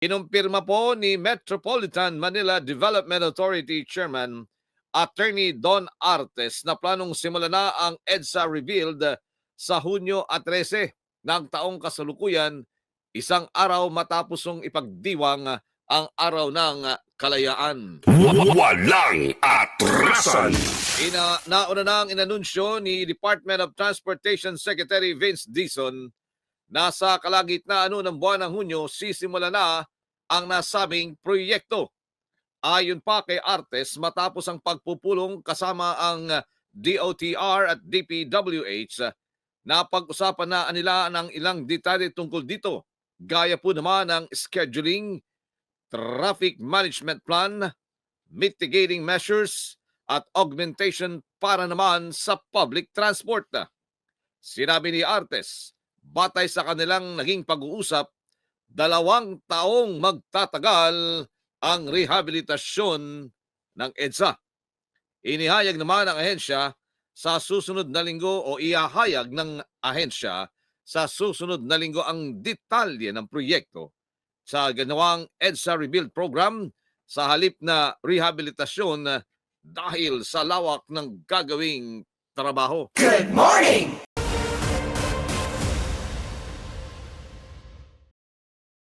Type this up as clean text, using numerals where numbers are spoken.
Kinumpirma po ni Metropolitan Manila Development Authority Chairman Attorney Don Artes na planong simulan na ang EDSA Rebuild sa Hunyo 13 ng taong kasalukuyan, isang araw matapos ng ipagdiwang ang Araw ng Kalayaan. Walang atrasan. Nauna nang inanunsyo ni Department of Transportation Secretary Vince Dizon na sa kalagitnaan ng buwan ng Hunyo sisimula na ang nasabing proyekto. Ayon pa kay Artes, matapos ang pagpupulong kasama ang DOTR at DPWH, napag-usapan na nila ng ilang detalye tungkol dito, gaya po naman ng scheduling, traffic management plan, mitigating measures at augmentation para naman sa public transport. Sinabi ni Artes, batay sa kanilang naging pag-uusap, 2 taong magtatagal ang rehabilitasyon ng EDSA. Inihayag naman ng ahensya sa susunod na linggo o iahayag ng ahensya sa susunod na linggo ang detalye ng proyekto sa ginawang EDSA Rebuild Program sa halip na rehabilitasyon dahil sa lawak ng gagawing trabaho. Good morning!